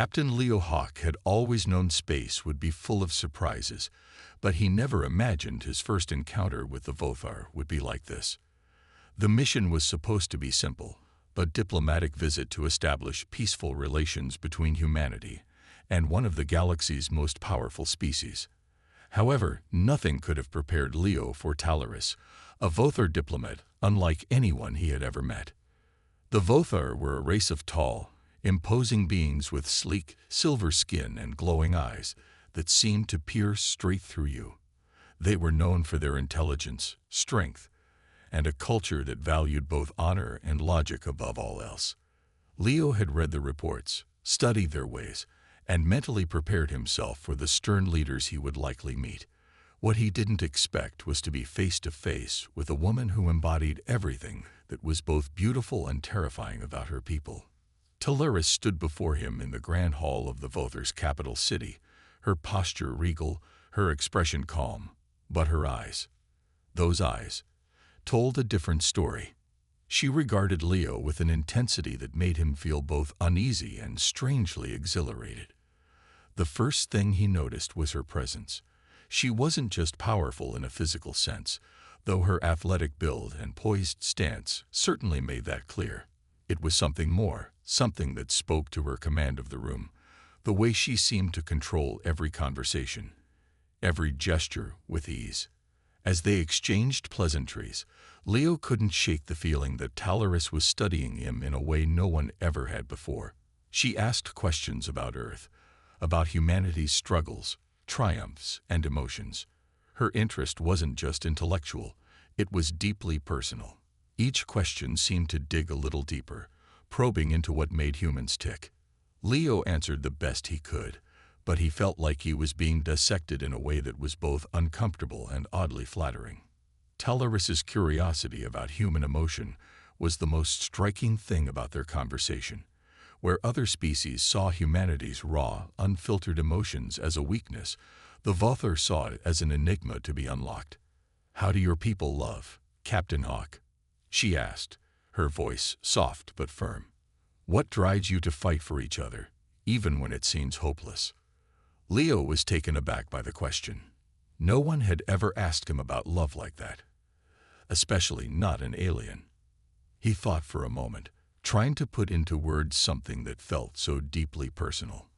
Captain Leo Hawk had always known space would be full of surprises, but he never imagined his first encounter with the Vothar would be like this. The mission was supposed to be simple, a diplomatic visit to establish peaceful relations between humanity and one of the galaxy's most powerful species. However, nothing could have prepared Leo for Talaris, a Vothar diplomat unlike anyone he had ever met. The Vothar were a race of tall, imposing beings with sleek, silver skin and glowing eyes that seemed to pierce straight through you. They were known for their intelligence, strength, and a culture that valued both honor and logic above all else. Leo had read the reports, studied their ways, and mentally prepared himself for the stern leaders he would likely meet. What he didn't expect was to be face to face with a woman who embodied everything that was both beautiful and terrifying about her people. Talaris stood before him in the grand hall of the Vothar's capital city, her posture regal, her expression calm, but her eyes, those eyes, told a different story. She regarded Leo with an intensity that made him feel both uneasy and strangely exhilarated. The first thing he noticed was her presence. She wasn't just powerful in a physical sense, though her athletic build and poised stance certainly made that clear. It was something more, something that spoke to her command of the room, the way she seemed to control every conversation, every gesture with ease. As they exchanged pleasantries, Leo couldn't shake the feeling that Talaris was studying him in a way no one ever had before. She asked questions about Earth, about humanity's struggles, triumphs, and emotions. Her interest wasn't just intellectual, it was deeply personal. Each question seemed to dig a little deeper, probing into what made humans tick. Leo answered the best he could, but he felt like he was being dissected in a way that was both uncomfortable and oddly flattering. Talaris's curiosity about human emotion was the most striking thing about their conversation. Where other species saw humanity's raw, unfiltered emotions as a weakness, the Vothar saw it as an enigma to be unlocked. "How do your people love, Captain Hawk?" she asked, her voice soft but firm. "What drives you to fight for each other, even when it seems hopeless?" Leo was taken aback by the question. No one had ever asked him about love like that, especially not an alien. He thought for a moment, trying to put into words something that felt so deeply personal.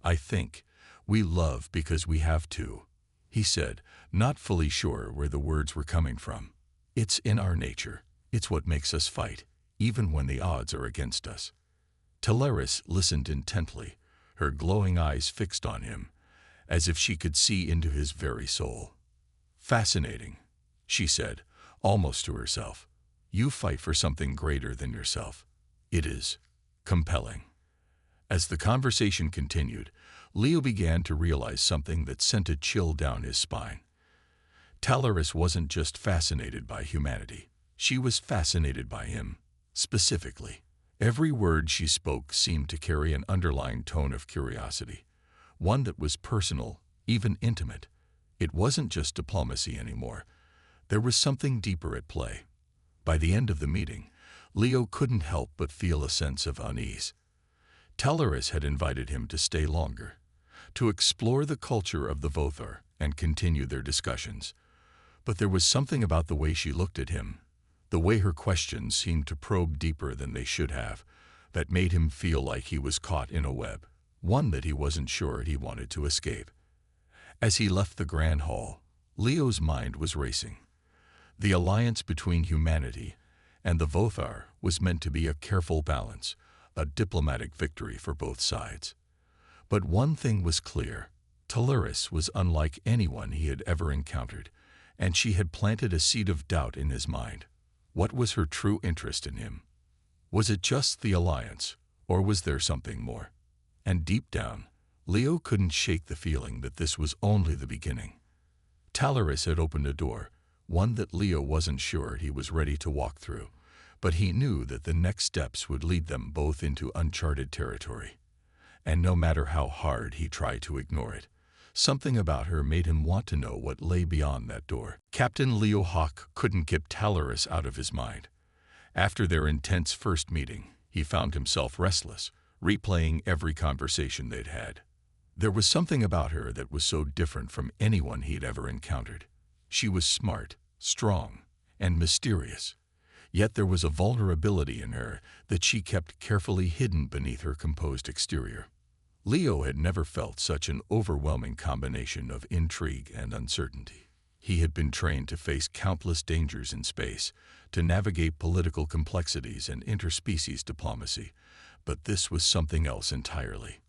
"I think we love because we have to," he said, not fully sure where the words were coming from. "It's in our nature. It's what makes us fight, even when the odds are against us." Talaris listened intently, her glowing eyes fixed on him, as if she could see into his very soul. "Fascinating," she said, almost to herself. "You fight for something greater than yourself. It is compelling." As the conversation continued, Leo began to realize something that sent a chill down his spine. Talaris wasn't just fascinated by humanity. She was fascinated by him, specifically. Every word she spoke seemed to carry an underlying tone of curiosity, one that was personal, even intimate. It wasn't just diplomacy anymore. There was something deeper at play. By the end of the meeting, Leo couldn't help but feel a sense of unease. Talaris had invited him to stay longer, to explore the culture of the Vothar and continue their discussions. But there was something about the way she looked at him, the way her questions seemed to probe deeper than they should have, that made him feel like he was caught in a web, one that he wasn't sure he wanted to escape. As he left the grand hall, Leo's mind was racing. The alliance between humanity and the Vothar was meant to be a careful balance, a diplomatic victory for both sides. But one thing was clear: Talaris was unlike anyone he had ever encountered, and she had planted a seed of doubt in his mind. What was her true interest in him? Was it just the alliance, or was there something more? And deep down, Leo couldn't shake the feeling that this was only the beginning. Talaris had opened a door, one that Leo wasn't sure he was ready to walk through, but he knew that the next steps would lead them both into uncharted territory. And no matter how hard he tried to ignore it, something about her made him want to know what lay beyond that door. Captain Leo Hawk couldn't get Talaris out of his mind. After their intense first meeting, he found himself restless, replaying every conversation they'd had. There was something about her that was so different from anyone he'd ever encountered. She was smart, strong, and mysterious. Yet there was a vulnerability in her that she kept carefully hidden beneath her composed exterior. Leo had never felt such an overwhelming combination of intrigue and uncertainty. He had been trained to face countless dangers in space, to navigate political complexities and interspecies diplomacy, but this was something else entirely.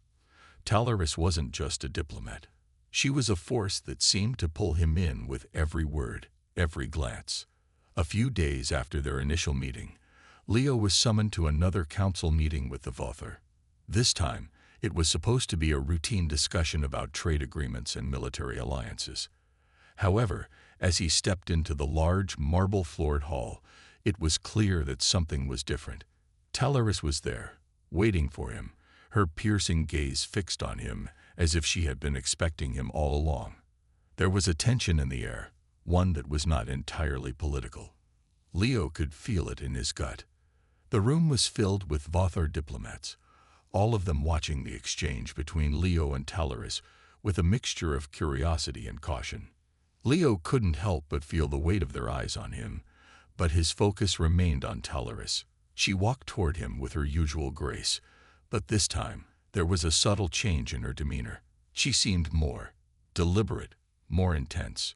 Talaris wasn't just a diplomat. She was a force that seemed to pull him in with every word, every glance. A few days after their initial meeting, Leo was summoned to another council meeting with the Vothar. This time, it was supposed to be a routine discussion about trade agreements and military alliances. However, as he stepped into the large, marble-floored hall, it was clear that something was different. Talaris was there, waiting for him, her piercing gaze fixed on him as if she had been expecting him all along. There was a tension in the air, one that was not entirely political. Leo could feel it in his gut. The room was filled with Vothar diplomats, all of them watching the exchange between Leo and Talaris with a mixture of curiosity and caution. Leo couldn't help but feel the weight of their eyes on him, but his focus remained on Talaris. She walked toward him with her usual grace, but this time there was a subtle change in her demeanor. She seemed more deliberate, more intense.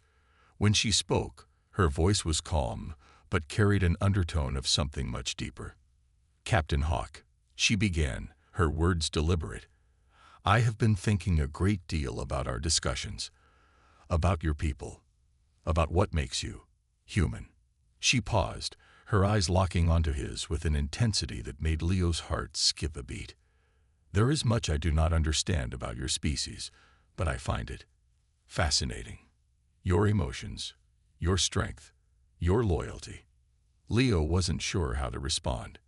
When she spoke, her voice was calm, but carried an undertone of something much deeper. "Captain Hawk," she began, her words deliberate, "I have been thinking a great deal about our discussions, about your people, about what makes you human." She paused, her eyes locking onto his with an intensity that made Leo's heart skip a beat. "There is much I do not understand about your species, but I find it fascinating. Your emotions, your strength, your loyalty." Leo wasn't sure how to respond.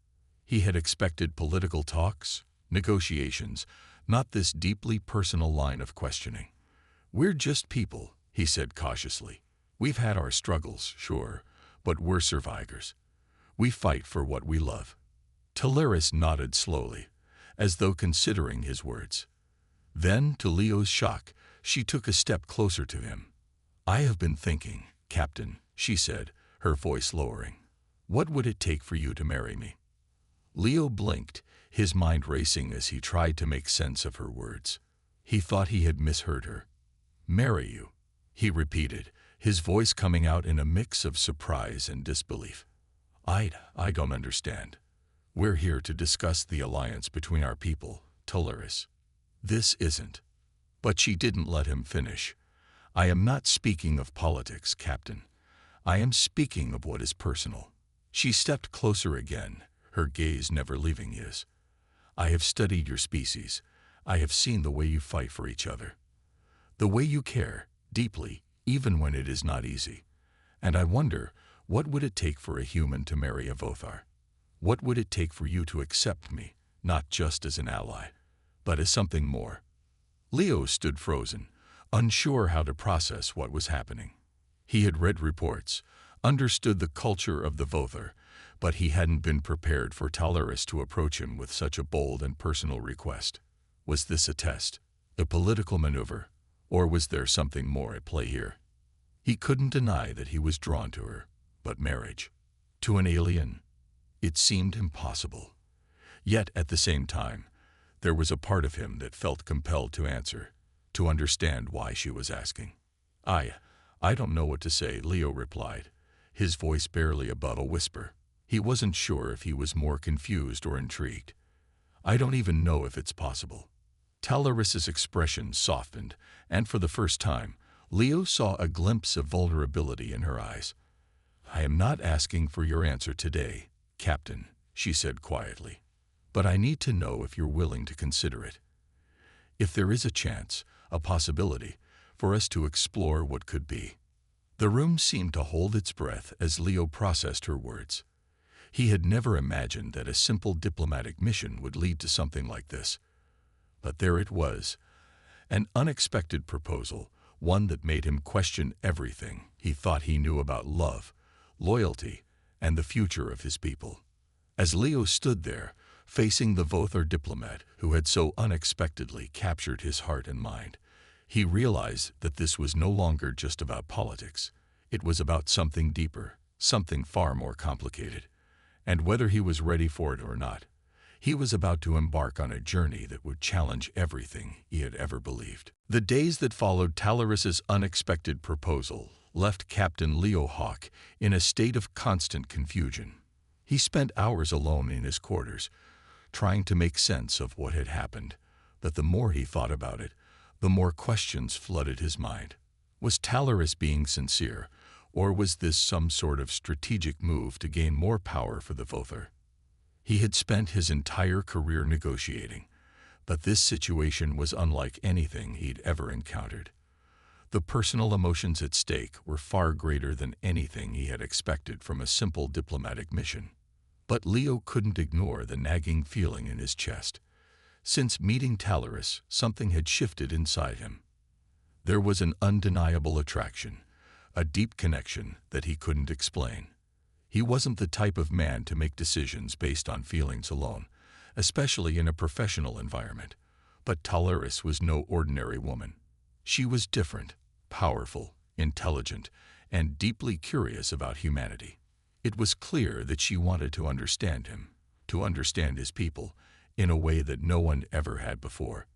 He had expected political talks, negotiations, not this deeply personal line of questioning. "We're just people," he said cautiously. "We've had our struggles, sure, but we're survivors. We fight for what we love." Talaris nodded slowly, as though considering his words. Then, to Leo's shock, she took a step closer to him. "I have been thinking, Captain," she said, her voice lowering. "What would it take for you to marry me?" Leo blinked, his mind racing as he tried to make sense of her words. He thought he had misheard her. "Marry you," he repeated, his voice coming out in a mix of surprise and disbelief. I don't understand. We're here to discuss the alliance between our people, Talaris. This isn't." But she didn't let him finish. "I am not speaking of politics, Captain. I am speaking of what is personal." She stepped closer again, her gaze never leaving his. "I have studied your species. I have seen the way you fight for each other. The way you care, deeply, even when it is not easy. And I wonder, what would it take for a human to marry a Vothar? What would it take for you to accept me, not just as an ally, but as something more?" Leo stood frozen, unsure how to process what was happening. He had read reports, understood the culture of the Vothar, but he hadn't been prepared for Talaris to approach him with such a bold and personal request. Was this a test, a political maneuver, or was there something more at play here? He couldn't deny that he was drawn to her, but marriage, to an alien, it seemed impossible. Yet at the same time, there was a part of him that felt compelled to answer, to understand why she was asking. I don't know what to say," Leo replied, his voice barely above a whisper. He wasn't sure if he was more confused or intrigued. "I don't even know if it's possible." Talaris's expression softened, and for the first time, Leo saw a glimpse of vulnerability in her eyes. "I am not asking for your answer today, Captain," she said quietly. "But I need to know if you're willing to consider it. If there is a chance, a possibility, for us to explore what could be." The room seemed to hold its breath as Leo processed her words. He had never imagined that a simple diplomatic mission would lead to something like this. But there it was, an unexpected proposal, one that made him question everything he thought he knew about love, loyalty, and the future of his people. As Leo stood there, facing the Vothar diplomat who had so unexpectedly captured his heart and mind. He realized that this was no longer just about politics. It was about something deeper, something far more complicated. And whether he was ready for it or not, he was about to embark on a journey that would challenge everything he had ever believed. The days that followed Talaris's unexpected proposal left Captain Leo Hawk in a state of constant confusion. He spent hours alone in his quarters, trying to make sense of what had happened, but the more he thought about it, the more questions flooded his mind. Was Talaris being sincere, or was this some sort of strategic move to gain more power for the Vothar? He had spent his entire career negotiating, but this situation was unlike anything he'd ever encountered. The personal emotions at stake were far greater than anything he had expected from a simple diplomatic mission. But Leo couldn't ignore the nagging feeling in his chest. Since meeting Talaris, something had shifted inside him. There was an undeniable attraction, a deep connection that he couldn't explain. He wasn't the type of man to make decisions based on feelings alone, especially in a professional environment. But Talaris was no ordinary woman. She was different, powerful, intelligent, and deeply curious about humanity. It was clear that she wanted to understand him, to understand his people, in a way that no one ever had before.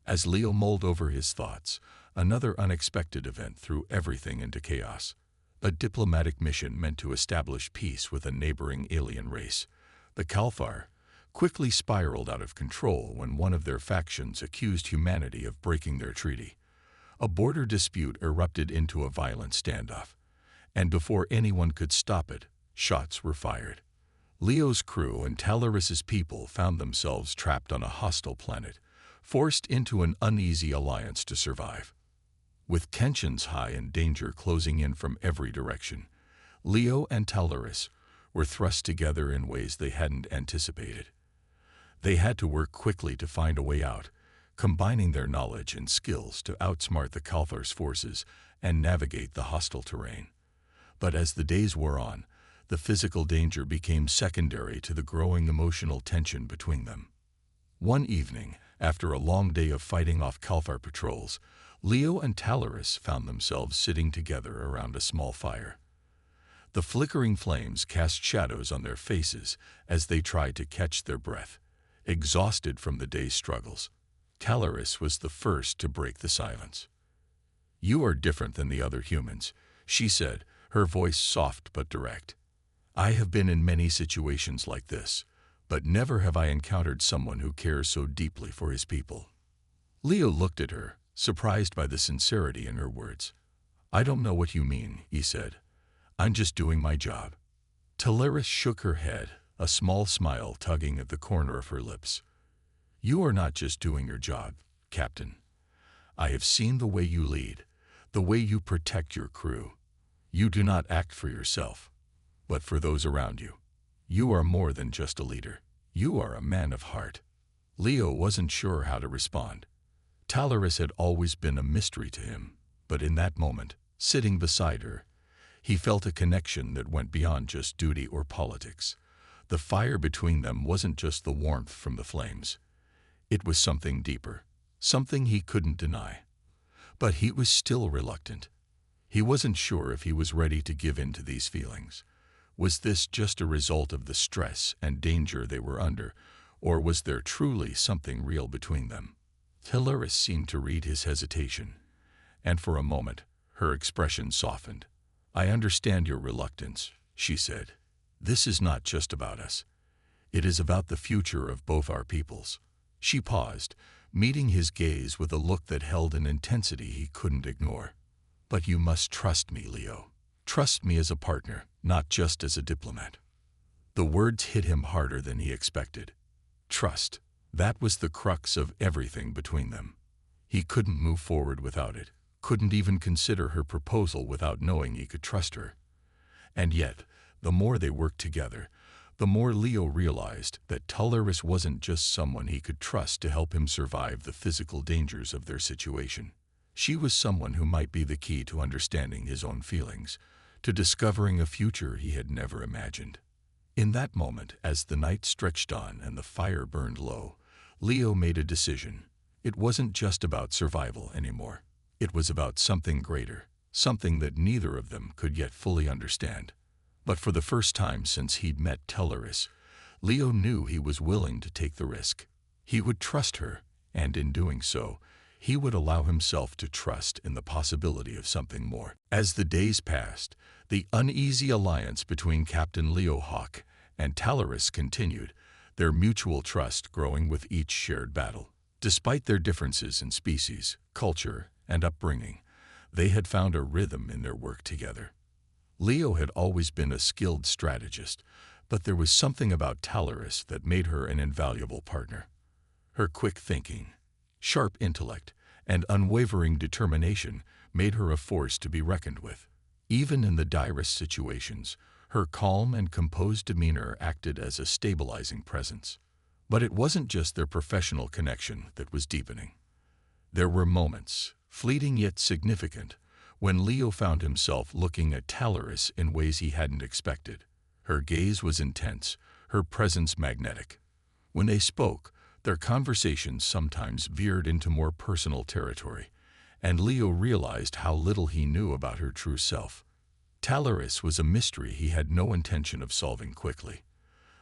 As Leo mulled over his thoughts, another unexpected event threw everything into chaos. A diplomatic mission meant to establish peace with a neighboring alien race. The Kalthar quickly spiraled out of control when one of their factions accused humanity of breaking their treaty. A border dispute erupted into a violent standoff, and before anyone could stop it, shots were fired. Leo's crew and Talaris's people found themselves trapped on a hostile planet, forced into an uneasy alliance to survive. With tensions high and danger closing in from every direction, Leo and Talaris were thrust together in ways they hadn't anticipated. They had to work quickly to find a way out, combining their knowledge and skills to outsmart the Kalthar's forces and navigate the hostile terrain. But as the days wore on, the physical danger became secondary to the growing emotional tension between them. One evening, after a long day of fighting off Kalthar patrols, Leo and Talaris found themselves sitting together around a small fire. The flickering flames cast shadows on their faces as they tried to catch their breath, exhausted from the day's struggles. Talaris was the first to break the silence. "You are different than the other humans," she said, her voice soft but direct. "I have been in many situations like this, but never have I encountered someone who cares so deeply for his people." Leo looked at her, surprised by the sincerity in her words. "I don't know what you mean," he said. "I'm just doing my job." Talaris shook her head, a small smile tugging at the corner of her lips. "You are not just doing your job, Captain. I have seen the way you lead, the way you protect your crew. You do not act for yourself, but for those around you. You are more than just a leader. You are a man of heart." Leo wasn't sure how to respond. Talaris had always been a mystery to him, but in that moment, sitting beside her, he felt a connection that went beyond just duty or politics. The fire between them wasn't just the warmth from the flames. It was something deeper, something he couldn't deny. But he was still reluctant. He wasn't sure if he was ready to give in to these feelings. Was this just a result of the stress and danger they were under, or was there truly something real between them? Talaris seemed to read his hesitation, and for a moment, her expression softened. "I understand your reluctance," she said. "This is not just about us. It is about the future of both our peoples." She paused, meeting his gaze with a look that held an intensity he couldn't ignore. "But you must trust me, Leo. Trust me as a partner, not just as a diplomat." The words hit him harder than he expected. Trust. That was the crux of everything between them. He couldn't move forward without it, couldn't even consider her proposal without knowing he could trust her. And yet, the more they worked together, the more Leo realized that Talaris wasn't just someone he could trust to help him survive the physical dangers of their situation. She was someone who might be the key to understanding his own feelings, to discovering a future he had never imagined. In that moment, as the night stretched on and the fire burned low, Leo made a decision. It wasn't just about survival anymore. It was about something greater, something that neither of them could yet fully understand. But for the first time since he'd met Teleris, Leo knew he was willing to take the risk. He would trust her, and in doing so, he would allow himself to trust in the possibility of something more. As the days passed, the uneasy alliance between Captain Leo Hawk and Teleris continued, their mutual trust growing with each shared battle. Despite their differences in species, culture, and upbringing, they had found a rhythm in their work together. Leo had always been a skilled strategist, but there was something about Teleris that made her an invaluable partner. Her quick thinking, sharp intellect, and unwavering determination made her a force to be reckoned with. Even in the direst situations, her calm and composed demeanor acted as a stabilizing presence. But it wasn't just their professional connection that was deepening. There were moments, fleeting yet significant, when Leo found himself looking at Teleris in ways he hadn't expected. Her gaze was intense, her presence magnetic. When they spoke, their conversations sometimes veered into more personal territory, and Leo realized how little he knew about her true self. Teleris was a mystery he had no intention of solving quickly.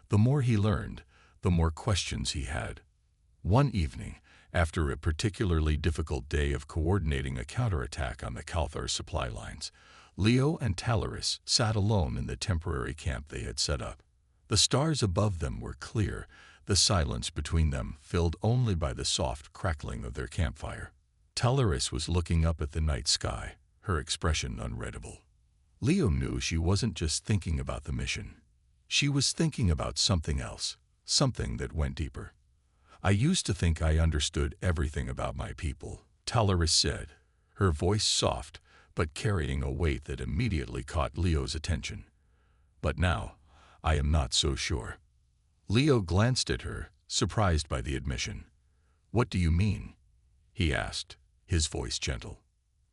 The more he learned, the more questions he had. One evening, after a particularly difficult day of coordinating a counterattack on the Calthar supply lines, Leo and Teleris sat alone in the temporary camp they had set up. The stars above them were clear, the silence between them filled only by the soft crackling of their campfire. Teleris was looking up at the night sky, her expression unreadable. Leo knew she wasn't just thinking about the mission. She was thinking about something else, something that went deeper. "I used to think I understood everything about my people," Teleris said, her voice soft but carrying a weight that immediately caught Leo's attention. "But now, I am not so sure." Leo glanced at her, surprised by the admission. "What do you mean?" he asked, his voice gentle.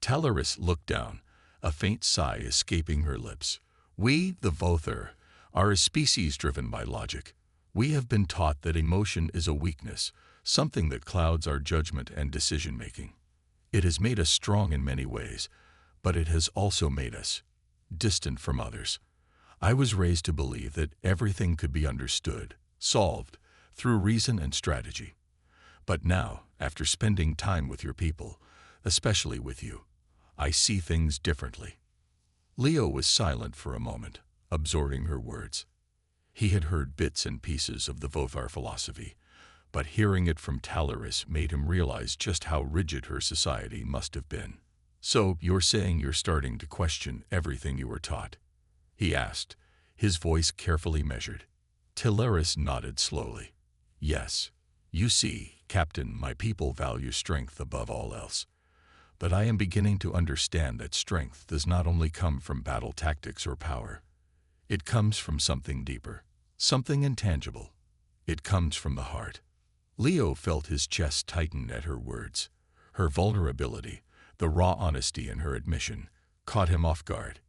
Teleris looked down, a faint sigh escaping her lips. "We, the Vothar, are a species driven by logic. We have been taught that emotion is a weakness, something that clouds our judgment and decision-making. It has made us strong in many ways, but it has also made us distant from others. I was raised to believe that everything could be understood, solved, through reason and strategy. But now, after spending time with your people, especially with you, I see things differently." Leo was silent for a moment, absorbing her words. He had heard bits and pieces of the Vothar philosophy, but hearing it from Teleris made him realize just how rigid her society must have been. "So, you're saying you're starting to question everything you were taught?" he asked, his voice carefully measured. Teleris nodded slowly. "Yes. You see, Captain, my people value strength above all else. But I am beginning to understand that strength does not only come from battle tactics or power. It comes from something deeper, something intangible. It comes from the heart." Leo felt his chest tighten at her words. Her vulnerability, the raw honesty in her admission, caught him off guard.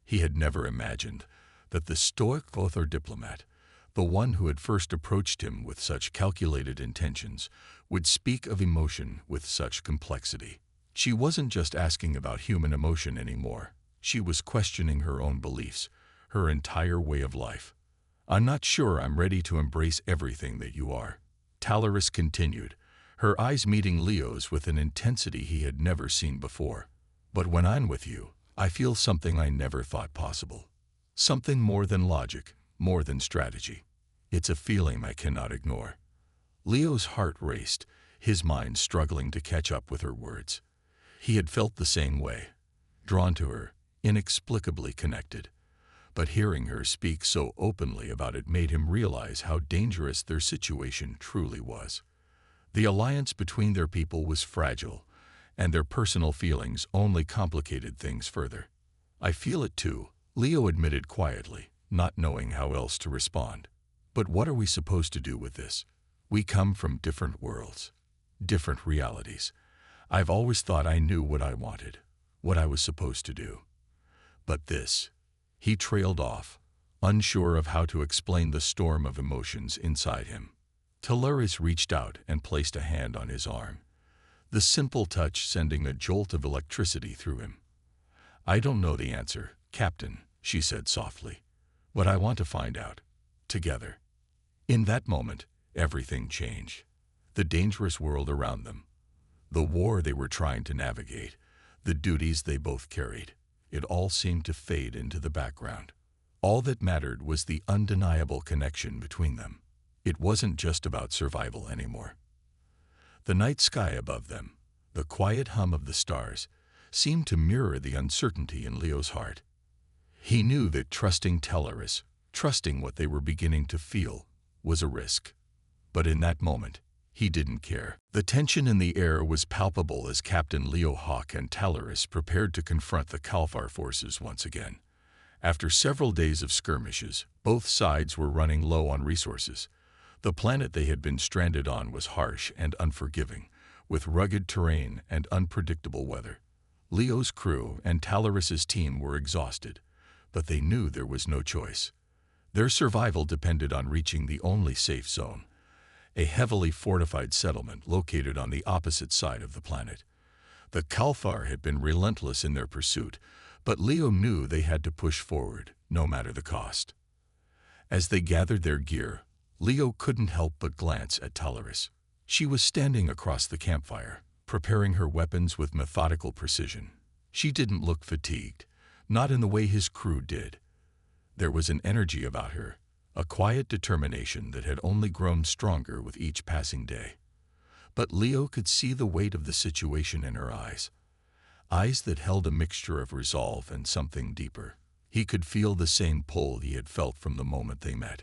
He had never imagined that the stoic Vothar diplomat, the one who had first approached him with such calculated intentions, would speak of emotion with such complexity. She wasn't just asking about human emotion anymore. She was questioning her own beliefs, her entire way of life. "I'm not sure I'm ready to embrace everything that you are," Teleris continued, her eyes meeting Leo's with an intensity he had never seen before. "But when I'm with you, I feel something I never thought possible. Something more than logic, more than strategy. It's a feeling I cannot ignore." Leo's heart raced, his mind struggling to catch up with her words. He had felt the same way, drawn to her, inexplicably connected. But hearing her speak so openly about it made him realize how dangerous their situation truly was. The alliance between their people was fragile, and their personal feelings only complicated things further. "I feel it too," Leo admitted quietly, not knowing how else to respond. "But what are we supposed to do with this? We come from different worlds, different realities. I've always thought I knew what I wanted, what I was supposed to do. But this..." He trailed off, unsure of how to explain the storm of emotions inside him. Talaris reached out and placed a hand on his arm, the simple touch sending a jolt of electricity through him. "I don't know the answer, Captain," she said softly, "but I want to find out. Together." In that moment, everything changed. The dangerous world around them, the war they were trying to navigate, the duties they both carried, it all seemed to fade into the background. All that mattered was the undeniable connection between them. It wasn't just about survival anymore. The night sky above them, the quiet hum of the stars, seemed to mirror the uncertainty in Leo's heart. He knew that trusting Talaris, trusting what they were beginning to feel, was a risk. But in that moment, he didn't care. The tension in the air was palpable as Captain Leo Hawk and Talaris prepared to confront the Kalfar forces once again. After several days of skirmishes, both sides were running low on resources. The planet they had been stranded on was harsh and unforgiving, with rugged terrain and unpredictable weather. Leo's crew and Talaris's team were exhausted, but they knew there was no choice. Their survival depended on reaching the only safe zone, a heavily fortified settlement located on the opposite side of the planet. The Kalfar had been relentless in their pursuit, but Leo knew they had to push forward, no matter the cost. As they gathered their gear, Leo couldn't help but glance at Talaris. She was standing across the campfire, preparing her weapons with methodical precision. She didn't look fatigued, not in the way his crew did. There was an energy about her, a quiet determination that had only grown stronger with each passing day. But Leo could see the weight of the situation in her eyes that held a mixture of resolve and something deeper. He could feel the same pull he had felt from the moment they met.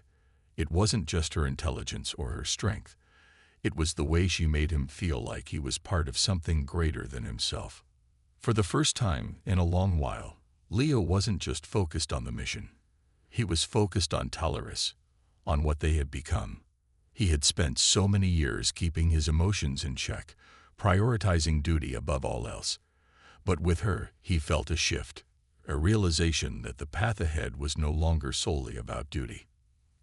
It wasn't just her intelligence or her strength. It was the way she made him feel like he was part of something greater than himself. For the first time in a long while, Leo wasn't just focused on the mission. He was focused on Talaris, on what they had become. He had spent so many years keeping his emotions in check, prioritizing duty above all else. But with her, he felt a shift, a realization that the path ahead was no longer solely about duty.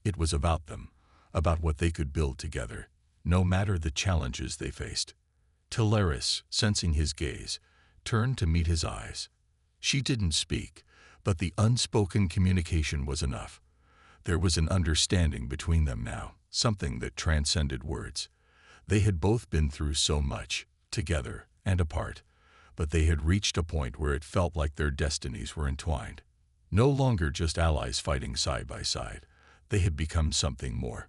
It was about them, about what they could build together, no matter the challenges they faced. Talaris, sensing his gaze, turned to meet his eyes. She didn't speak, but the unspoken communication was enough. There was an understanding between them now, something that transcended words. They had both been through so much, together and apart, but they had reached a point where it felt like their destinies were entwined. No longer just allies fighting side by side. They had become something more.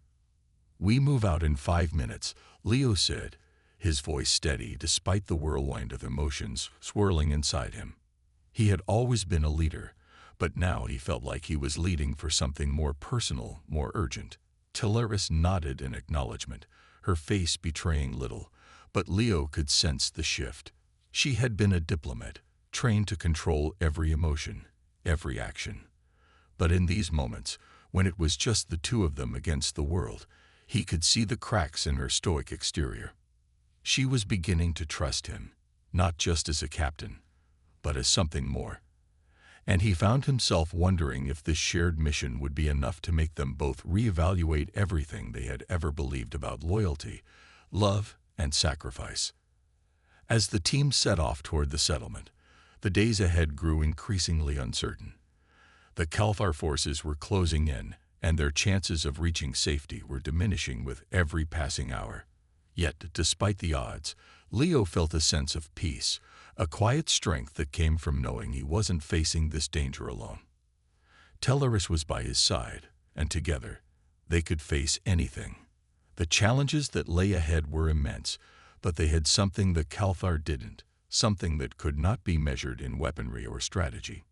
"We move out in 5 minutes," Leo said, his voice steady despite the whirlwind of emotions swirling inside him. He had always been a leader, but now he felt like he was leading for something more personal, more urgent. Talaris nodded in acknowledgement, her face betraying little, but Leo could sense the shift. She had been a diplomat, trained to control every emotion, every action. But in these moments, when it was just the two of them against the world, he could see the cracks in her stoic exterior. She was beginning to trust him, not just as a captain, but as something more. And he found himself wondering if this shared mission would be enough to make them both reevaluate everything they had ever believed about loyalty, love, and sacrifice. As the team set off toward the settlement, the days ahead grew increasingly uncertain. The Kalfar forces were closing in, and their chances of reaching safety were diminishing with every passing hour. Yet, despite the odds, Leo felt a sense of peace, a quiet strength that came from knowing he wasn't facing this danger alone. Talaris was by his side, and together, they could face anything. The challenges that lay ahead were immense, but they had something the Kalfar didn't, something that could not be measured in weaponry or strategy.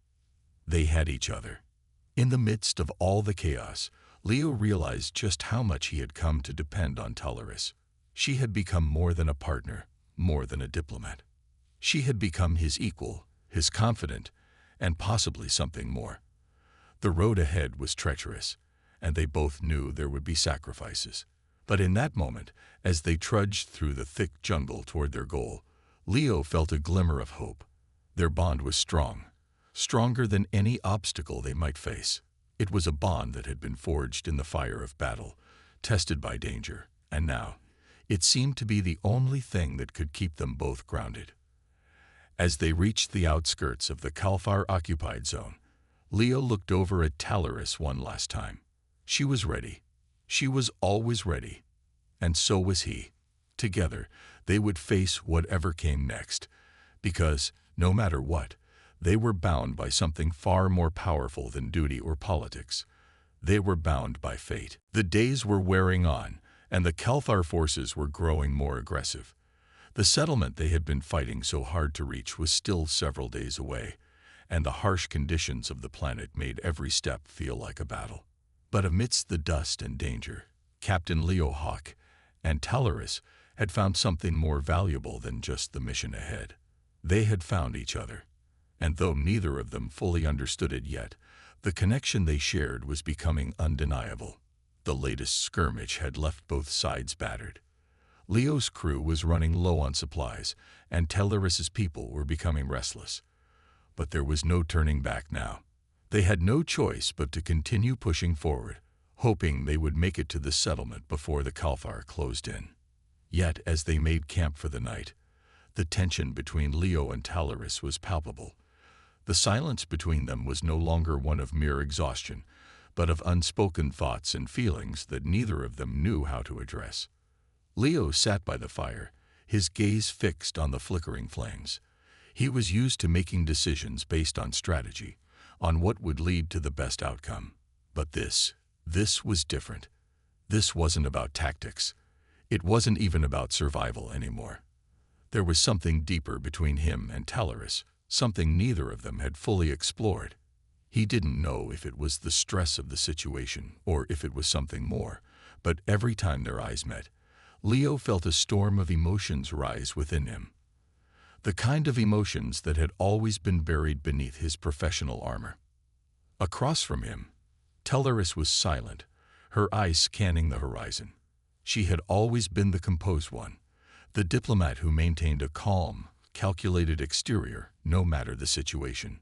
They had each other. In the midst of all the chaos, Leo realized just how much he had come to depend on Talaris. She had become more than a partner, more than a diplomat. She had become his equal, his confidant, and possibly something more. The road ahead was treacherous, and they both knew there would be sacrifices. But in that moment, as they trudged through the thick jungle toward their goal, Leo felt a glimmer of hope. Their bond was strong, stronger than any obstacle they might face. It was a bond that had been forged in the fire of battle, tested by danger, and now it seemed to be the only thing that could keep them both grounded. As they reached the outskirts of the Kalfar-occupied zone, Leo looked over at Talaris one last time. She was ready. She was always ready. And so was he. Together, they would face whatever came next, because, no matter what, they were bound by something far more powerful than duty or politics. They were bound by fate. The days were wearing on, and the Kalfar forces were growing more aggressive. The settlement they had been fighting so hard to reach was still several days away, and the harsh conditions of the planet made every step feel like a battle. But amidst the dust and danger, Captain Leo Hawk and Talaris had found something more valuable than just the mission ahead. They had found each other, and though neither of them fully understood it yet, the connection they shared was becoming undeniable. The latest skirmish had left both sides battered. Leo's crew was running low on supplies, and Talaris's people were becoming restless. But there was no turning back now. They had no choice but to continue pushing forward, hoping they would make it to the settlement before the Kalfar closed in. Yet, as they made camp for the night, the tension between Leo and Talaris was palpable. The silence between them was no longer one of mere exhaustion, but of unspoken thoughts and feelings that neither of them knew how to address. Leo sat by the fire, his gaze fixed on the flickering flames. He was used to making decisions based on strategy, on what would lead to the best outcome. But this was different. This wasn't about tactics. It wasn't even about survival anymore. There was something deeper between him and Talaris, something neither of them had fully explored. He didn't know if it was the stress of the situation or if it was something more, but every time their eyes met, Leo felt a storm of emotions rise within him. The kind of emotions that had always been buried beneath his professional armor. Across from him, Talaris was silent, her eyes scanning the horizon. She had always been the composed one, the diplomat who maintained a calm, calculated exterior, no matter the situation.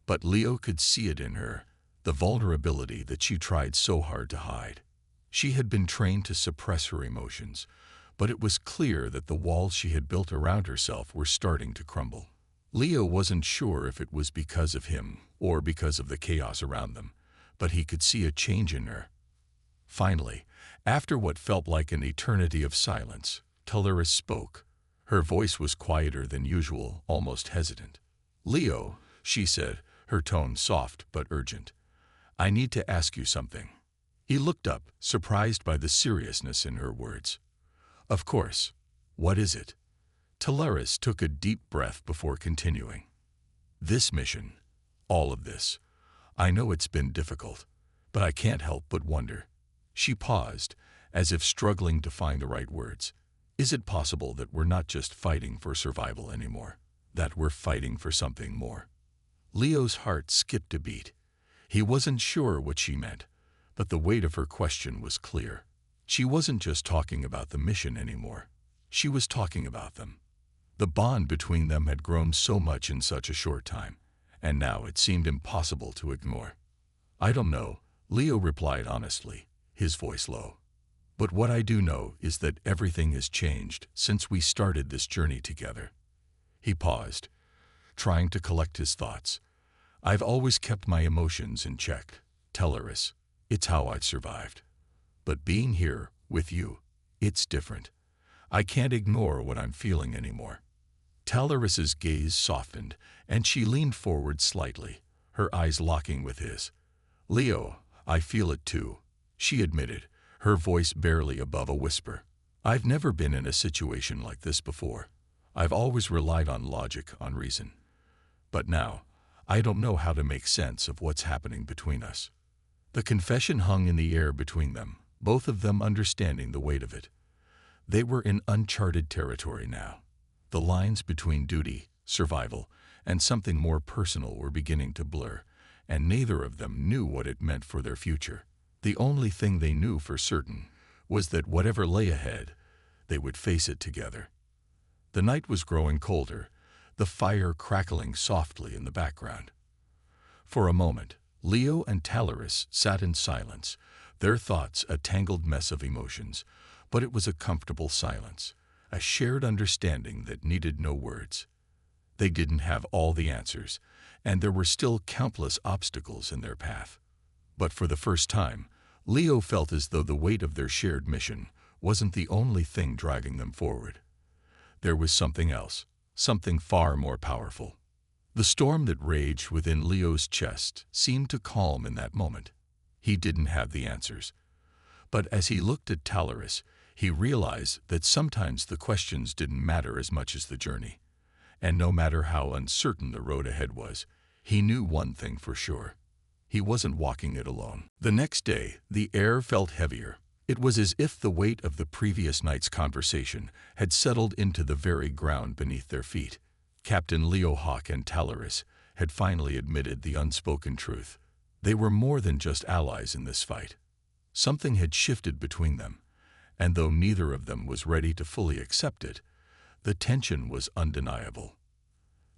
But Leo could see it in her, the vulnerability that she tried so hard to hide. She had been trained to suppress her emotions, but it was clear that the walls she had built around herself were starting to crumble. Leo wasn't sure if it was because of him or because of the chaos around them, but he could see a change in her. Finally, after what felt like an eternity of silence, Talaris spoke. Her voice was quieter than usual, almost hesitant. "Leo," she said, her tone soft but urgent, "I need to ask you something." He looked up, surprised by the seriousness in her words. "Of course. What is it?" Talaris took a deep breath before continuing. "This mission, all of this, I know it's been difficult, but I can't help but wonder." She paused, as if struggling to find the right words. "Is it possible that we're not just fighting for survival anymore, that we're fighting for something more?" Leo's heart skipped a beat. He wasn't sure what she meant, but the weight of her question was clear. She wasn't just talking about the mission anymore. She was talking about them. The bond between them had grown so much in such a short time, and now it seemed impossible to ignore. "I don't know," Leo replied honestly, his voice low. "But what I do know is that everything has changed since we started this journey together." He paused, trying to collect his thoughts. "I've always kept my emotions in check, Talaris. It's how I've survived. But being here, with you, it's different. I can't ignore what I'm feeling anymore." Talaris's gaze softened, and she leaned forward slightly, her eyes locking with his. "Leo, I feel it too," she admitted, her voice barely above a whisper. "I've never been in a situation like this before. I've always relied on logic, on reason. But now, I don't know how to make sense of what's happening between us." The confession hung in the air between them, both of them understanding the weight of it. They were in uncharted territory now. The lines between duty, survival, and something more personal were beginning to blur, and neither of them knew what it meant for their future. The only thing they knew for certain was that whatever lay ahead, they would face it together. The night was growing colder, the fire crackling softly in the background. For a moment, Leo and Talaris sat in silence, their thoughts a tangled mess of emotions, but it was a comfortable silence, a shared understanding that needed no words. They didn't have all the answers, and there were still countless obstacles in their path. But for the first time, Leo felt as though the weight of their shared mission wasn't the only thing driving them forward. There was something else, something far more powerful. The storm that raged within Leo's chest seemed to calm in that moment. He didn't have the answers. But as he looked at Talaris, he realized that sometimes the questions didn't matter as much as the journey. And no matter how uncertain the road ahead was, he knew one thing for sure. He wasn't walking it alone. The next day, the air felt heavier. It was as if the weight of the previous night's conversation had settled into the very ground beneath their feet. Captain Leo Hawk and Talaris had finally admitted the unspoken truth. They were more than just allies in this fight. Something had shifted between them, and though neither of them was ready to fully accept it, the tension was undeniable.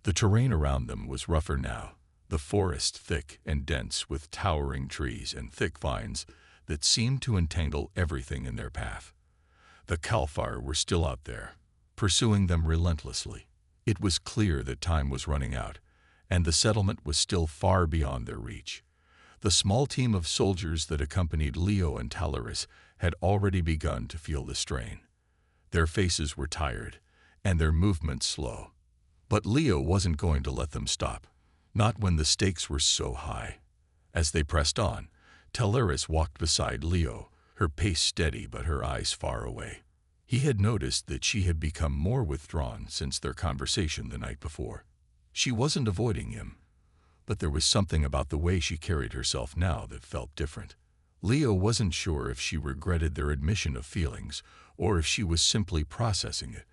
The terrain around them was rougher now, the forest thick and dense with towering trees and thick vines that seemed to entangle everything in their path. The Kalfar were still out there, pursuing them relentlessly. It was clear that time was running out, and the settlement was still far beyond their reach. The small team of soldiers that accompanied Leo and Talaris had already begun to feel the strain. Their faces were tired, and their movements slow. But Leo wasn't going to let them stop, not when the stakes were so high. As they pressed on, Talaris walked beside Leo, her pace steady but her eyes far away. He had noticed that she had become more withdrawn since their conversation the night before. She wasn't avoiding him, but there was something about the way she carried herself now that felt different. Leo wasn't sure if she regretted their admission of feelings or if she was simply processing it,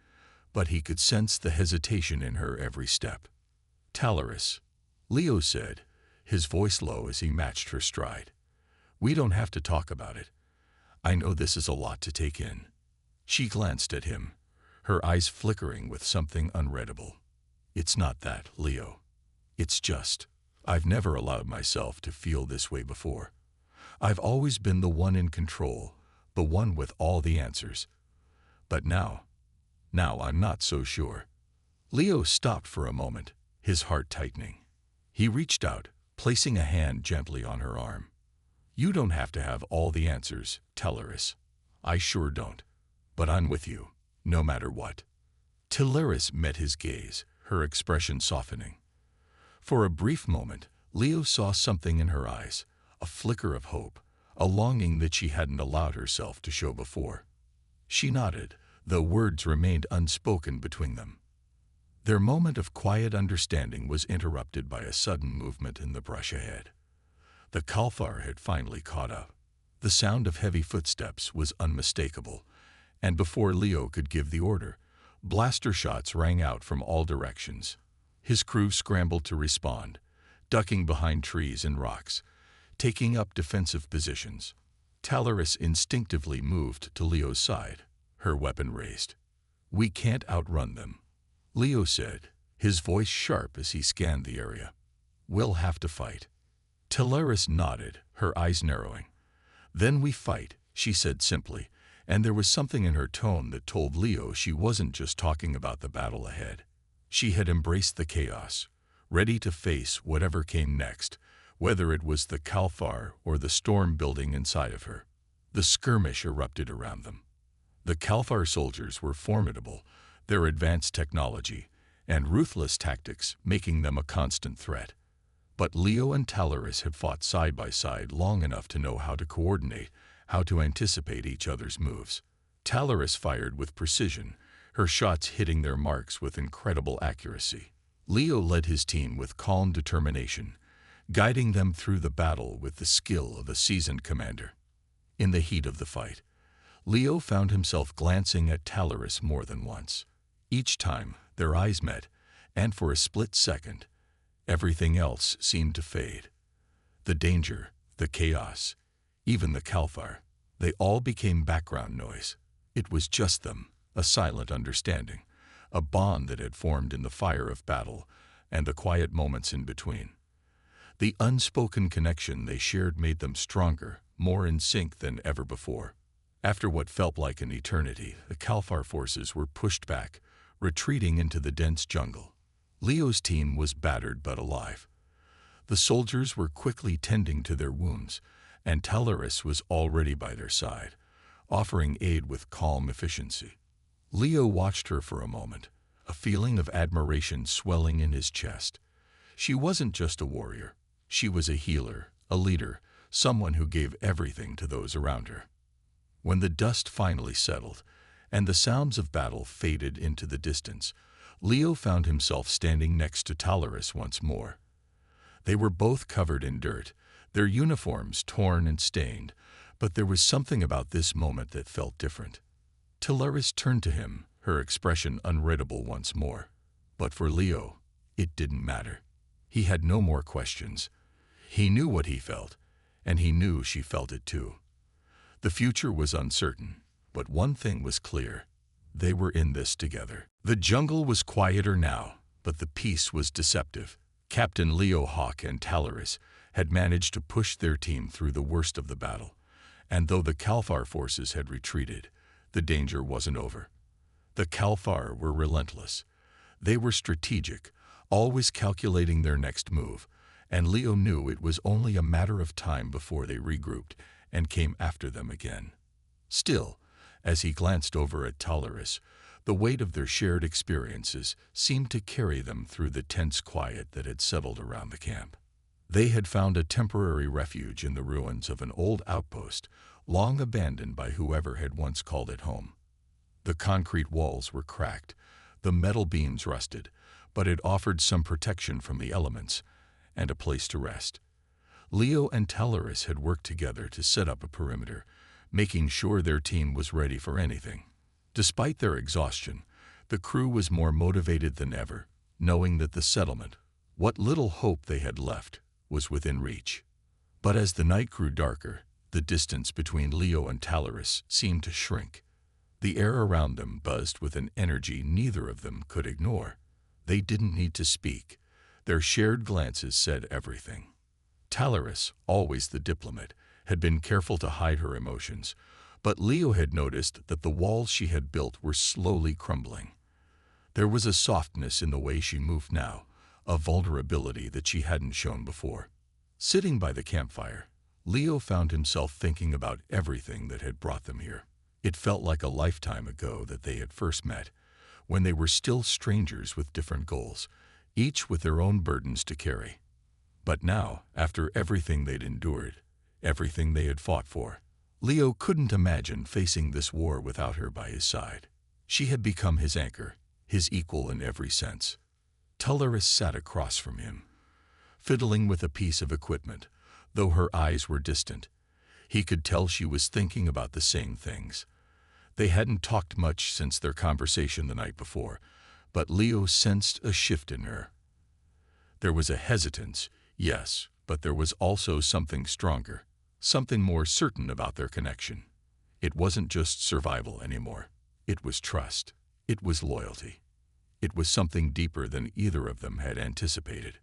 but he could sense the hesitation in her every step. "Talaris," Leo said, his voice low as he matched her stride. "We don't have to talk about it. I know this is a lot to take in." She glanced at him, her eyes flickering with something unreadable. "It's not that, Leo. It's just, I've never allowed myself to feel this way before. I've always been the one in control, the one with all the answers. But now I'm not so sure." Leo stopped for a moment, his heart tightening. He reached out, placing a hand gently on her arm. "You don't have to have all the answers, Talaris. I sure don't. But I'm with you, no matter what." Talaris met his gaze, her expression softening. For a brief moment, Leo saw something in her eyes, a flicker of hope, a longing that she hadn't allowed herself to show before. She nodded, though words remained unspoken between them. Their moment of quiet understanding was interrupted by a sudden movement in the brush ahead. The Kalfar had finally caught up. The sound of heavy footsteps was unmistakable, and before Leo could give the order, blaster shots rang out from all directions. His crew scrambled to respond, ducking behind trees and rocks, taking up defensive positions. Talaris instinctively moved to Leo's side, her weapon raised. "We can't outrun them," Leo said, his voice sharp as he scanned the area. "We'll have to fight." Talaris nodded, her eyes narrowing. "Then we fight," she said simply, and there was something in her tone that told Leo she wasn't just talking about the battle ahead. She had embraced the chaos, ready to face whatever came next, whether it was the Kalfar or the storm building inside of her. The skirmish erupted around them. The Kalfar soldiers were formidable, their advanced technology and ruthless tactics making them a constant threat. But Leo and Talaris had fought side by side long enough to know how to coordinate, how to anticipate each other's moves. Talaris fired with precision, her shots hitting their marks with incredible accuracy. Leo led his team with calm determination, guiding them through the battle with the skill of a seasoned commander. In the heat of the fight, Leo found himself glancing at Talaris more than once. Each time, their eyes met, and for a split second, everything else seemed to fade. The danger, the chaos, even the Kalfar, they all became background noise. It was just them, a silent understanding, a bond that had formed in the fire of battle and the quiet moments in between. The unspoken connection they shared made them stronger, more in sync than ever before. After what felt like an eternity, the Kalfar forces were pushed back, retreating into the dense jungle. Leo's team was battered but alive. The soldiers were quickly tending to their wounds, and Talaris was already by their side, offering aid with calm efficiency. Leo watched her for a moment, a feeling of admiration swelling in his chest. She wasn't just a warrior. She was a healer, a leader, someone who gave everything to those around her. When the dust finally settled, and the sounds of battle faded into the distance, Leo found himself standing next to Talaris once more. They were both covered in dirt, their uniforms torn and stained, but there was something about this moment that felt different. Talaris turned to him, her expression unreadable once more. But for Leo, it didn't matter. He had no more questions. He knew what he felt, and he knew she felt it too. The future was uncertain, but one thing was clear. They were in this together. The jungle was quieter now, but the peace was deceptive. Captain Leo Hawk and Talaris had managed to push their team through the worst of the battle, and though the Kalfar forces had retreated, the danger wasn't over. The Kalfar were relentless. They were strategic, always calculating their next move, and Leo knew it was only a matter of time before they regrouped and came after them again. Still, as he glanced over at Talaris, the weight of their shared experiences seemed to carry them through the tense quiet that had settled around the camp. They had found a temporary refuge in the ruins of an old outpost, long abandoned by whoever had once called it home. The concrete walls were cracked, the metal beams rusted, but it offered some protection from the elements and a place to rest. Leo and Talaris had worked together to set up a perimeter, making sure their team was ready for anything. Despite their exhaustion, the crew was more motivated than ever, knowing that the settlement, what little hope they had left, was within reach. But as the night grew darker, the distance between Leo and Talaris seemed to shrink. The air around them buzzed with an energy neither of them could ignore. They didn't need to speak. Their shared glances said everything. Talaris, always the diplomat, had been careful to hide her emotions, but Leo had noticed that the walls she had built were slowly crumbling. There was a softness in the way she moved now, a vulnerability that she hadn't shown before. Sitting by the campfire, Leo found himself thinking about everything that had brought them here. It felt like a lifetime ago that they had first met, when they were still strangers with different goals, each with their own burdens to carry. But now, after everything they'd endured, everything they had fought for, Leo couldn't imagine facing this war without her by his side. She had become his anchor, his equal in every sense. Talaris sat across from him, fiddling with a piece of equipment, though her eyes were distant. He could tell she was thinking about the same things. They hadn't talked much since their conversation the night before, but Leo sensed a shift in her. There was a hesitance, yes, but there was also something stronger, something more certain about their connection. It wasn't just survival anymore. It was trust. It was loyalty. It was something deeper than either of them had anticipated.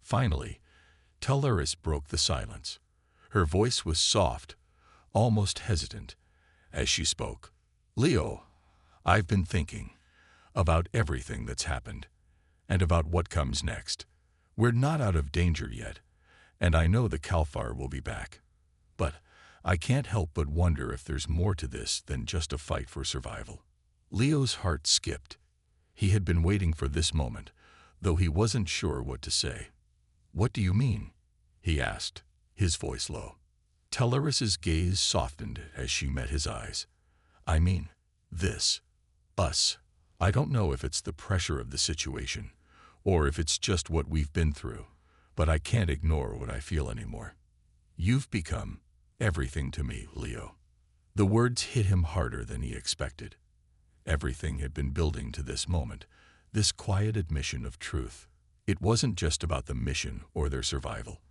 Finally, Talaris broke the silence. Her voice was soft, almost hesitant, as she spoke. "Leo, I've been thinking about everything that's happened, and about what comes next. We're not out of danger yet, and I know the Kalfar will be back. But I can't help but wonder if there's more to this than just a fight for survival." Leo's heart skipped. He had been waiting for this moment, though he wasn't sure what to say. "What do you mean?" he asked, his voice low. Talaris's gaze softened as she met his eyes. "I mean, this. Us. I don't know if it's the pressure of the situation, or if it's just what we've been through, but I can't ignore what I feel anymore. You've become everything to me, Leo." The words hit him harder than he expected. Everything had been building to this moment, this quiet admission of truth. It wasn't just about the mission or their survival.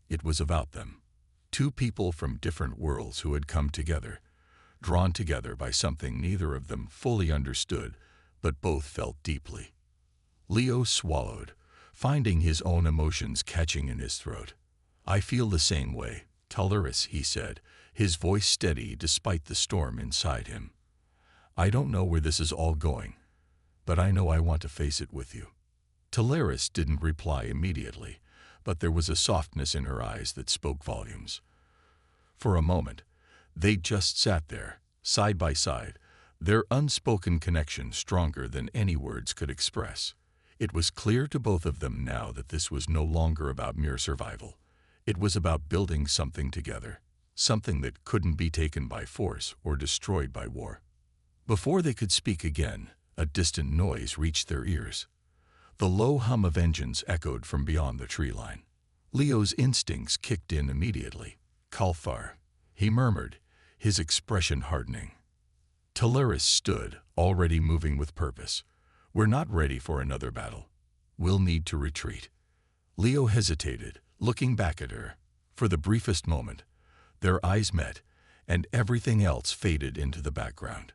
It was about them. Two people from different worlds who had come together, drawn together by something neither of them fully understood, but both felt deeply. Leo swallowed, finding his own emotions catching in his throat. I feel the same way, Talaris, he said, his voice steady despite the storm inside him. I don't know where this is all going, but I know I want to face it with you. Talaris didn't reply immediately, but there was a softness in her eyes that spoke volumes. For a moment, they just sat there, side by side, their unspoken connection stronger than any words could express. It was clear to both of them now that this was no longer about mere survival. It was about building something together, something that couldn't be taken by force or destroyed by war. Before they could speak again, a distant noise reached their ears. The low hum of engines echoed from beyond the tree line. Leo's instincts kicked in immediately. Kalfar, he murmured, his expression hardening. Talaris stood, already moving with purpose. We're not ready for another battle. We'll need to retreat. Leo hesitated, looking back at her. For the briefest moment, their eyes met, and everything else faded into the background.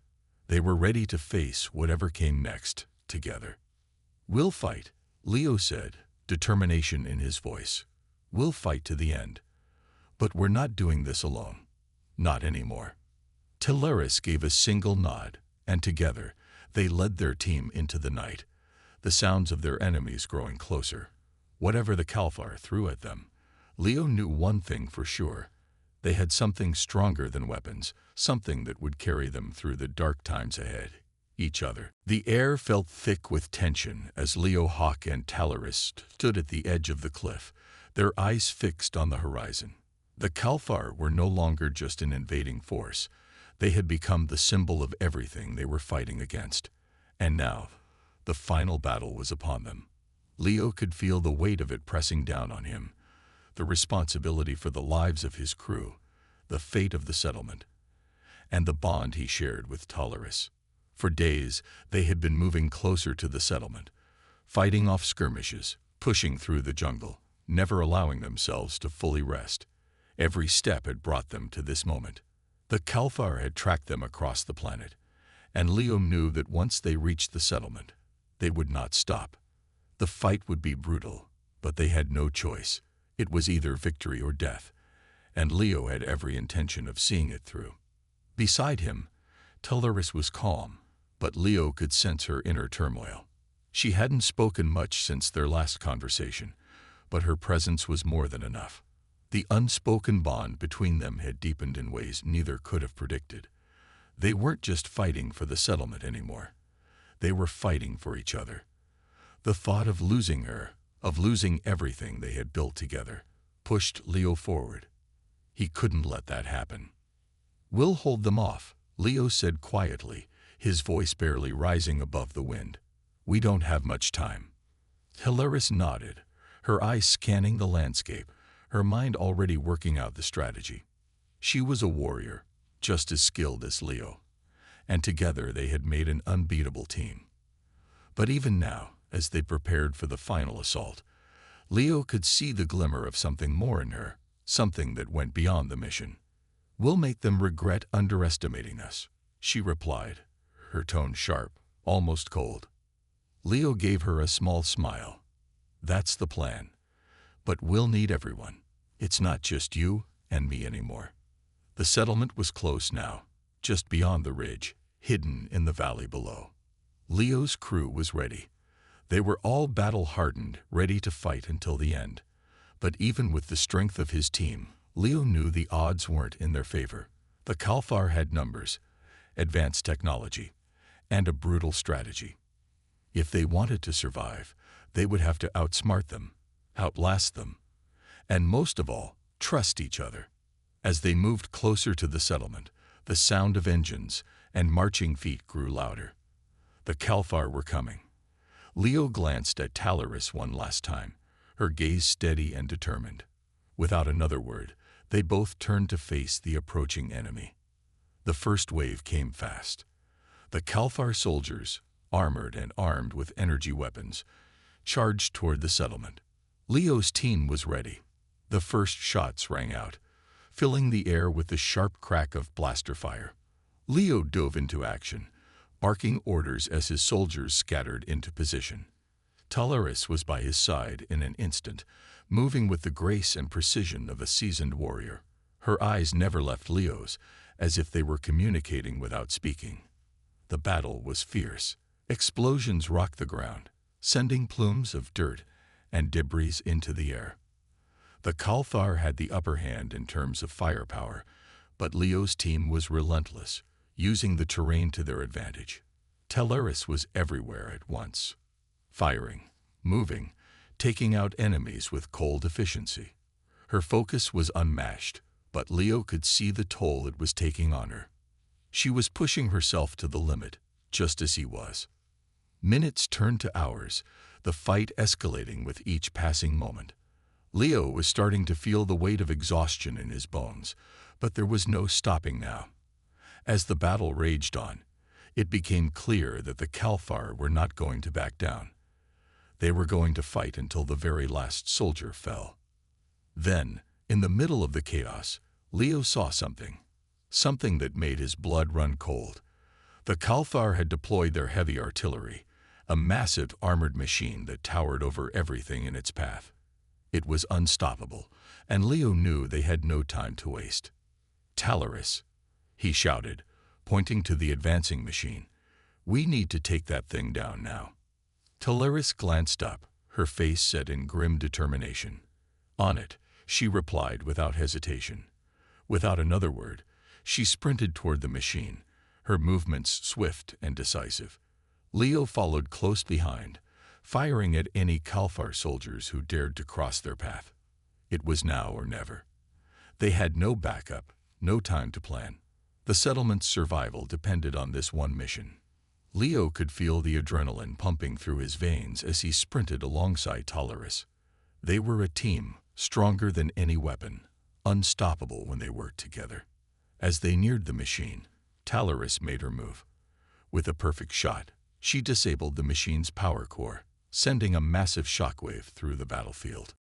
They were ready to face whatever came next, together. We'll fight, Leo said, determination in his voice. We'll fight to the end. But we're not doing this alone. Not anymore. Talaris gave a single nod, and together, they led their team into the night, the sounds of their enemies growing closer. Whatever the Kalfar threw at them, Leo knew one thing for sure. They had something stronger than weapons, something that would carry them through the dark times ahead. Each other. The air felt thick with tension as Leo, Hawk, and Talaris stood at the edge of the cliff, their eyes fixed on the horizon. The Kalfar were no longer just an invading force. They had become the symbol of everything they were fighting against. And now, the final battle was upon them. Leo could feel the weight of it pressing down on him, the responsibility for the lives of his crew, the fate of the settlement, and the bond he shared with Talaris. For days, they had been moving closer to the settlement, fighting off skirmishes, pushing through the jungle, never allowing themselves to fully rest. Every step had brought them to this moment. The Kalfar had tracked them across the planet, and Leo knew that once they reached the settlement, they would not stop. The fight would be brutal, but they had no choice. It was either victory or death, and Leo had every intention of seeing it through. Beside him, Talaris was calm, but Leo could sense her inner turmoil. She hadn't spoken much since their last conversation, but her presence was more than enough. The unspoken bond between them had deepened in ways neither could have predicted. They weren't just fighting for the settlement anymore. They were fighting for each other. The thought of losing her, of losing everything they had built together, pushed Leo forward. He couldn't let that happen. We'll hold them off, Leo said quietly, his voice barely rising above the wind. We don't have much time. Talaris nodded, her eyes scanning the landscape, her mind already working out the strategy. She was a warrior, just as skilled as Leo, and together they had made an unbeatable team. But even now, as they prepared for the final assault, Leo could see the glimmer of something more in her, something that went beyond the mission. We'll make them regret underestimating us, she replied, her tone sharp, almost cold. Leo gave her a small smile. That's the plan. But we'll need everyone. It's not just you and me anymore. The settlement was close now, just beyond the ridge, hidden in the valley below. Leo's crew was ready. They were all battle-hardened, ready to fight until the end. But even with the strength of his team, Leo knew the odds weren't in their favor. The Kalfar had numbers, advanced technology, and a brutal strategy. If they wanted to survive, they would have to outsmart them, outlast them, and most of all, trust each other. As they moved closer to the settlement, the sound of engines and marching feet grew louder. The Kalfar were coming. Leo glanced at Talaris one last time, her gaze steady and determined. Without another word, they both turned to face the approaching enemy. The first wave came fast. The Kalfar soldiers, armored and armed with energy weapons, charged toward the settlement. Leo's team was ready. The first shots rang out, filling the air with the sharp crack of blaster fire. Leo dove into action, barking orders as his soldiers scattered into position. Talaris was by his side in an instant, moving with the grace and precision of a seasoned warrior. Her eyes never left Leo's, as if they were communicating without speaking. The battle was fierce. Explosions rocked the ground, sending plumes of dirt and debris into the air. The Kalthar had the upper hand in terms of firepower, but Leo's team was relentless, using the terrain to their advantage. Teleris was everywhere at once, firing, moving, taking out enemies with cold efficiency. Her focus was unmatched, but Leo could see the toll it was taking on her. She was pushing herself to the limit, just as he was. Minutes turned to hours, the fight escalating with each passing moment. Leo was starting to feel the weight of exhaustion in his bones, but there was no stopping now. As the battle raged on, it became clear that the Kalthar were not going to back down. They were going to fight until the very last soldier fell. Then, in the middle of the chaos, Leo saw something that made his blood run cold. The Kalthar had deployed their heavy artillery, a massive armored machine that towered over everything in its path. It was unstoppable, and Leo knew they had no time to waste. "Teleris," he shouted, pointing to the advancing machine. "We need to take that thing down now." Teleris glanced up, her face set in grim determination. "On it," she replied without hesitation. Without another word, she sprinted toward the machine, her movements swift and decisive. Leo followed close behind, firing at any Kalthar soldiers who dared to cross their path. It was now or never. They had no backup, no time to plan. The settlement's survival depended on this one mission. Leo could feel the adrenaline pumping through his veins as he sprinted alongside Teleris. They were a team, stronger than any weapon, unstoppable when they worked together. As they neared the machine, Teleris made her move. With a perfect shot, she disabled the machine's power core, sending a massive shockwave through the battlefield.